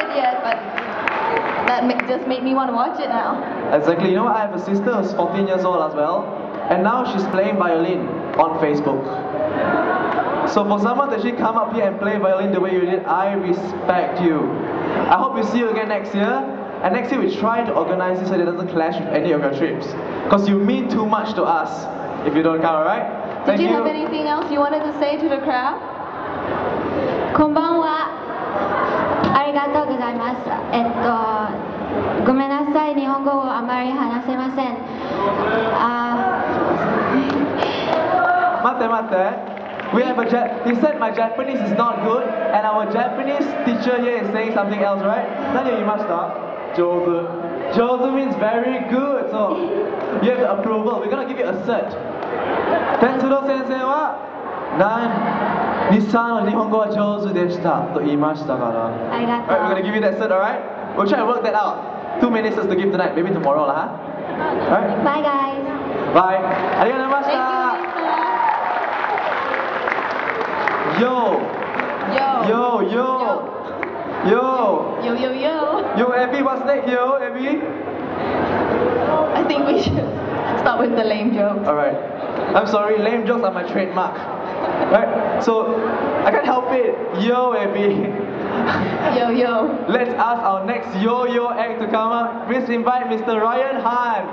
it yet, but that just made me want to watch it now. Exactly. You know what? I have a sister who's 14 years old as well, and now she's playing violin on Facebook. So for someone to actually come up here and play violin the way you did, I respect you. I hope we see you again next year. And next year we try to organize this so it doesn't clash with any of your trips. Because you mean too much to us if you don't come, alright? Did you have anything else you wanted to say to the crowd? こんばんは。ありがとうございます。ごめんなさい、日本語をあまり話せません。待って待って。We have he said my Japanese is not good, and our Japanese teacher here is saying something else, right? 何を言いました？上手。上手 means very good, so you have the approval. We're gonna give you a cert. 哲郎先生は日産の日本語は上手でしたと言いましたから。ありがとう。Alright, we're gonna give you that cert, alright? We'll try to work that out. Too many certs to give tonight, maybe tomorrow, huh? Alright? Bye guys. Bye. ありがとうございました。Yo! Yo! Yo! Yo! Yo, yo, yo! Yo, Abby, what's next? Yo, Abby? I think we should stop with the lame jokes. Alright. I'm sorry, lame jokes are my trademark. Right? So, I can't help it. Yo, Abby. Yo, yo. Let's ask our next yo-yo act to come up. Please invite Mr. Ryan Han.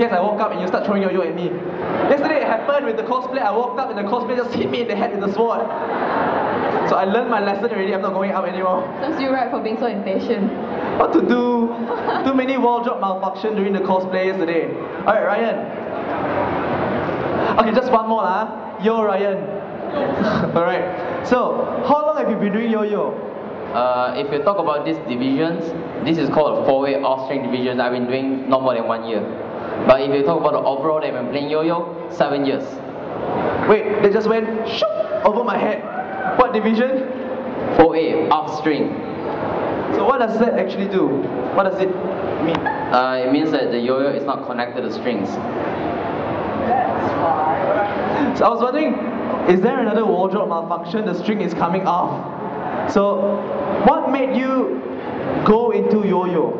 case I woke up and you start throwing yo-yo at me. Yesterday it happened with the cosplay. I woke up and the cosplay just hit me in the head with the sword. So I learned my lesson already. I'm not going up anymore. Serves you right for being so impatient. What to do? Too many wardrobe malfunction during the cosplay yesterday. Alright, Ryan. Okay, just one more lah. Yo, Ryan. Alright. So, how long have you been doing yo-yo? If you talk about these divisions, this is called a 4-way off-string division. I've been doing not more than 1 year. But if you talk about the overall that I've been playing yo-yo, 7 years. Wait, they just went shoop over my head. What division? 4-A, off-string. So what does that actually do? What does it mean? It means that the yo-yo is not connected to strings. So I was wondering, is there another wardrobe malfunction? The string is coming off. So, what made you go into yo-yo?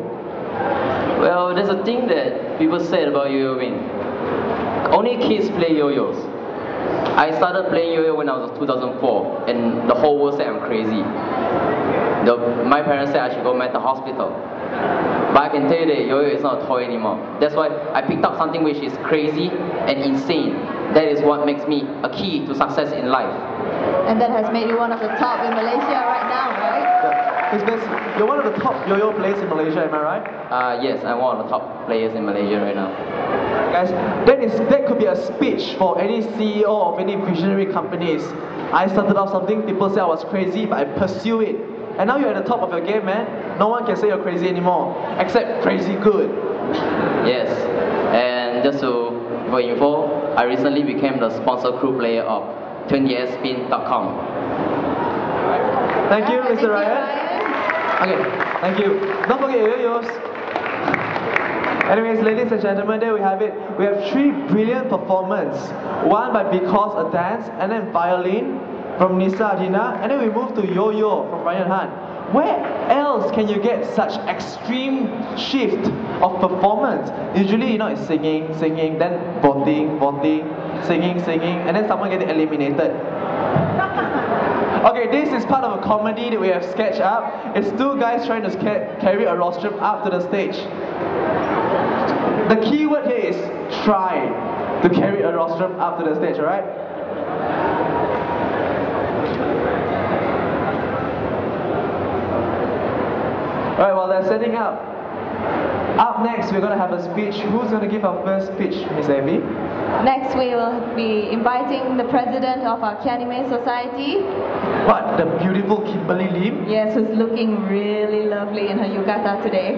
Well, there's a thing that people said about yo-yoing. Only kids play yo-yos. I started playing yo-yo when I was 2004, and the whole world said I'm crazy. My parents said I should go mental hospital. But I can tell you that yo-yo is not a toy anymore. That's why I picked up something which is crazy and insane. That is what makes me a key to success in life. And that has made you one of the top in Malaysia right now, right? You're one of the top yo-yo players in Malaysia, am I right? Yes, I'm one of the top players in Malaysia right now. Guys, that could be a speech for any CEO of any visionary companies. I started off something, people say I was crazy, but I pursue it. And now you're at the top of your game, man. No one can say you're crazy anymore, except crazy good. Yes, and just for info, I recently became the sponsor crew player of 20spin.com. Thank you, Mr. Ryan. Okay, thank you. Don't forget your yo-yos. Anyways, ladies and gentlemen, there we have it. We have 3 brilliant performances. One by Because a Dance, and then violin from Nisa Adina, and then we move to yo-yo from Ryan Han. Where else can you get such extreme shift of performance? Usually, you know, it's singing, singing, then voting, voting, singing, singing, and then someone getting eliminated. Okay, this is part of a comedy that we have sketched up. It's 2 guys trying to carry a rostrum up to the stage. The key word here is try to carry a rostrum up to the stage, alright? Alright, while they're setting up next we're going to have a speech. Who's going to give our first speech, Miss Abby? Next we will be inviting the president of our Kyan Society. What, the beautiful Kimberly Lim? Yes, who's looking really lovely in her yukata today.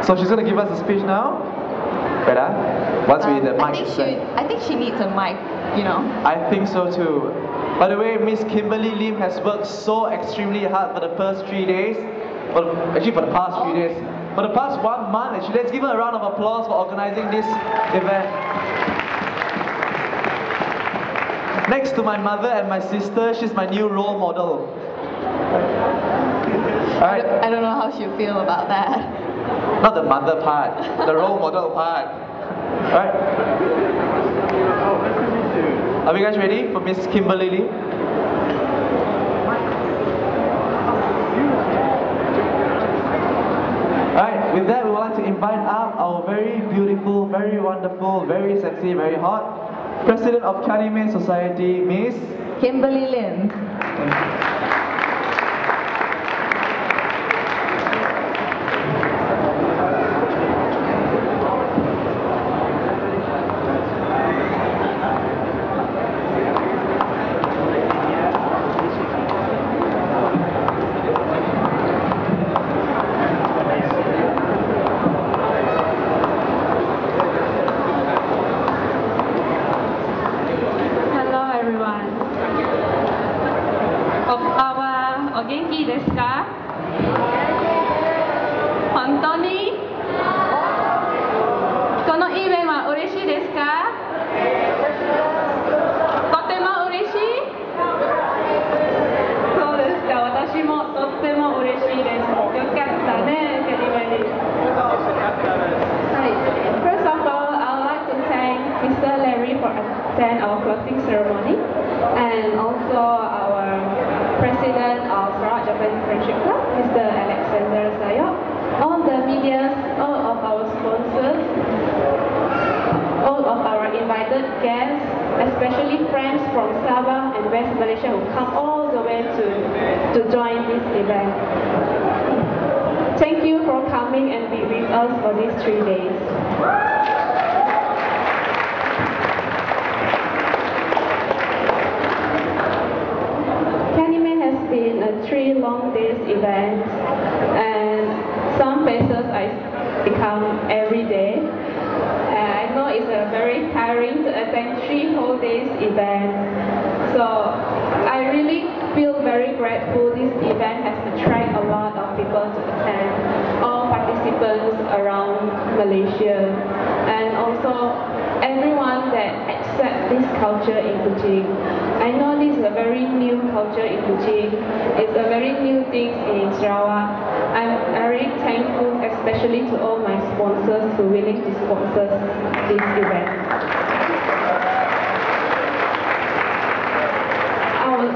So she's going to give us a speech now? Better? Once we the mic is set. I think she needs a mic, you know. I think so too. By the way, Miss Kimberly Lim has worked so extremely hard for the first 3 days. Actually for the past 3 days. For the past 1 month, actually. Let's give her a round of applause for organizing this event. Next to my mother and my sister, she's my new role model. Alright. I don't know how she'll feel about that. Not the mother part, the role model part. Alright. Are we guys ready for Miss Kimberly Lee? Alright, with that we would like to invite up our very beautiful, very wonderful, very sexy, very hot President of Kyan Society, Miss Kimberly Lin. Our closing ceremony, and also our president of Sarawak Japanese Friendship Club, Mr. Alexander Sayok, all the media, all of our sponsors, especially friends from Sabah and West Malaysia who come all the way to join this event. Thank you for coming and be with us for these 3 days. Has been a 3 long days event, and some places I become every day. I know it's very tiring to attend 3 whole days event, so I really feel very grateful this event has attracted a lot of people to attend, all participants around Malaysia, and also everyone that accepts this culture in Kuching. I know this is a very new culture in Kuching. It's a very new thing in Sarawak. I'm very thankful, especially to all my sponsors who are willing to sponsor this event. I will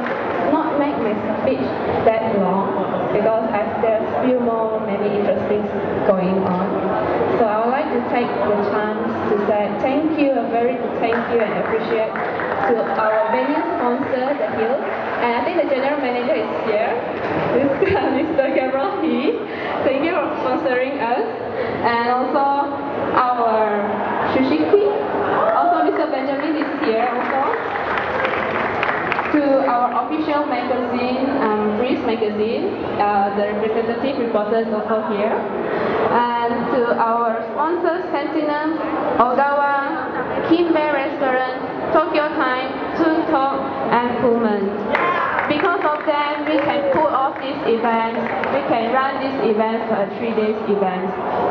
not make my speech that long because there's few more many interesting going on. So I would like to take the chance to say thank you, a very good thank you and appreciate to our venue sponsor, The Hill, and I think the general manager is here, Mr. Gabriel He. Thank you for sponsoring us, and also our Sushi Queen, also Mr. Benjamin is here also. To our official magazine, Breeze Magazine, the representative reporter is also here, and to our sponsors, Sentinel, Ogawa, Kimbe Restaurant, Tokyo Time, Toon Talk, and Pullman. Because of them, we can pull off these events, we can run these events for a 3 days event.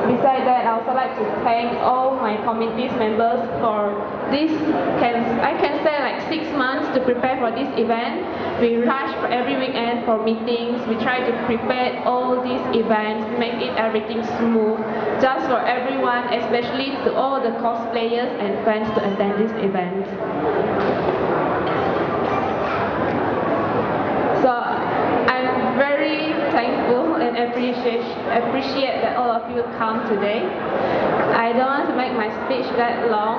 Besides that, I also like to thank all my committee's members for this, I can say like 6 months to prepare for this event. We rush for every weekend for meetings, we try to prepare all these events, make it everything smooth, just for everyone, especially to all the cosplayers and fans to attend this event. So I'm very thankful and appreciate that all of you come today. I don't want to make my speech that long.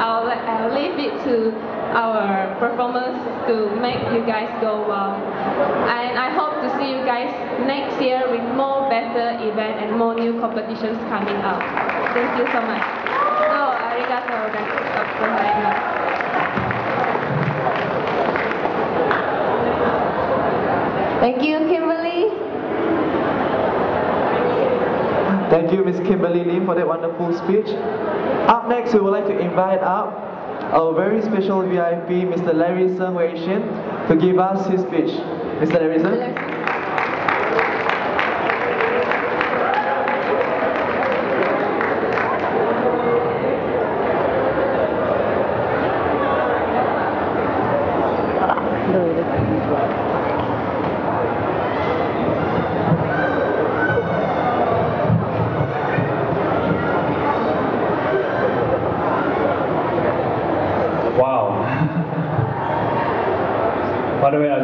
I'll leave it to our performers to make you guys go well. And I hope to see you guys next year with more better event and more new competitions coming up. Thank you so much. So, arigatou gozaimasu. Thank you, Kimberly. Thank you, Miss Kimberly Lim, for that wonderful speech. Up next, we would like to invite up our very special VIP, Mr. Larry Seng Wei Shin, to give us his speech. Mr. Larry Seng. By the way, I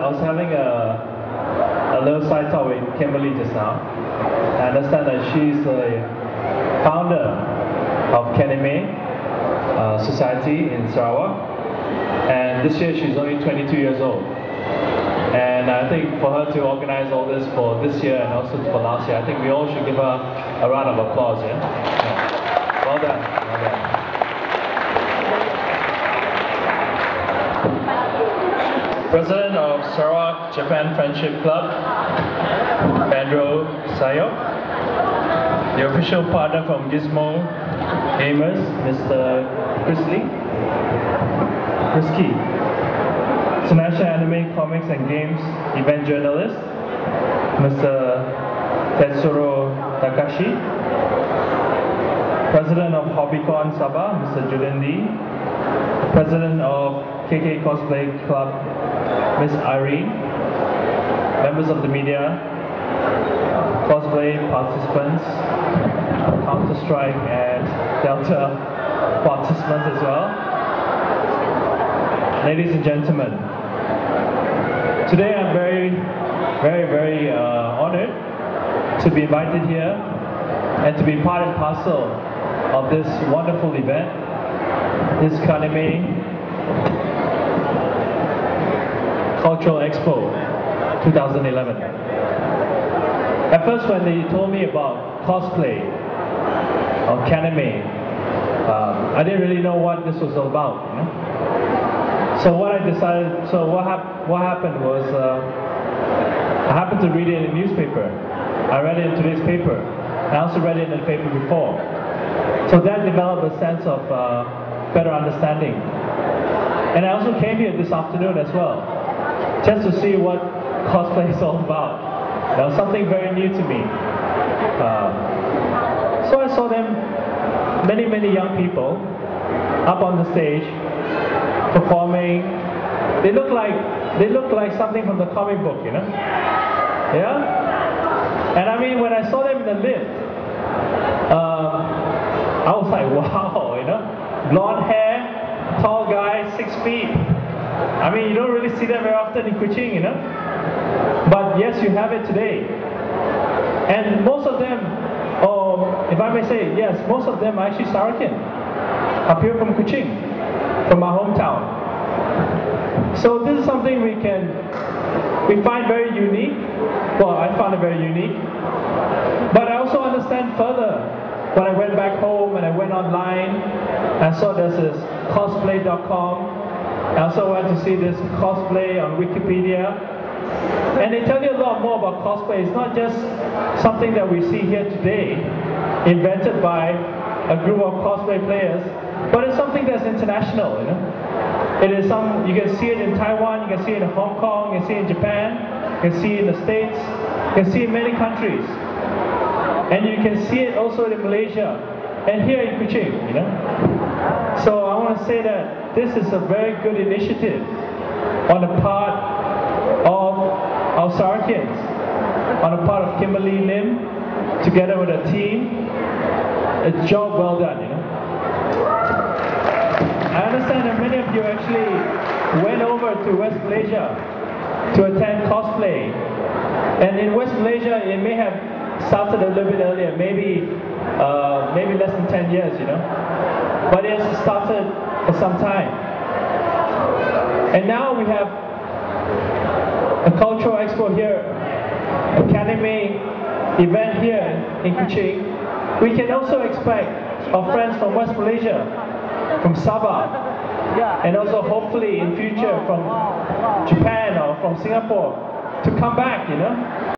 was having a little side talk with Kimberly just now. I understand that she's the founder of Kanime Society in Sarawak, and this year she's only 22 years old. And I think for her to organize all this for this year and also for last year, I think we all should give her a round of applause. Yeah? Well done. Well done. President of Sarawak Japan Friendship Club, Pedro Sayo. The official partner from Gizmo Gamers, Mr. Chris Key. International Anime, Comics and Games event journalist, Mr. Tetsuro Takashi. President of HobbyCon Sabah, Mr. Julian Lee. President of KK Cosplay Club, Miss Irene. Members of the media, cosplay participants, Counter-Strike and Delta participants as well. Ladies and gentlemen, today I'm very honored to be invited here and to be part and parcel of this wonderful event, this Kanime Cultural Expo 2011. At first, when they told me about cosplay or anime, I didn't really know what this was all about. You know? So what happened was I happened to read it in a newspaper. I read it in today's paper. I also read it in the paper before. So that developed a sense of better understanding. And I also came here this afternoon as well, just to see what cosplay is all about. That was something very new to me. So I saw them, many young people, up on the stage, performing. They look like something from the comic book, you know? Yeah? And I mean, when I saw them in the lift, I was like, wow, you know? Blonde hair, tall guy, 6 feet. I mean, you don't really see that very often in Kuching, you know? But yes, you have it today. And most of them, if I may say, yes, most of them are actually Sarakin, up here from Kuching, from my hometown. So this is something we find very unique. Well, I found it very unique. But I also understand further when I went back home and I went online. I saw there's this cosplay.com. I also went to see this cosplay on Wikipedia. And they tell you a lot more about cosplay. It's not just something that we see here today, invented by a group of cosplay players, but it's something that's international, you know. It is you can see it in Taiwan, you can see it in Hong Kong, you can see it in Japan, you can see it in the States, you can see it in many countries. And you can see it also in Malaysia, and here in Kuching, you know. So I want to say that this is a very good initiative on the part of our Sarakians, on the part of Kimberly Lim, together with a team. A job well done, you know. I understand that many of you actually went over to West Malaysia to attend cosplay. And in West Malaysia, it may have started a little bit earlier, maybe less than 10 years, you know. But it has started for some time. And now we have a cultural expo here, a anime event here in Kuching. We can also expect our friends from West Malaysia, from Sabah, and also hopefully in future from Japan or from Singapore to come back, you know.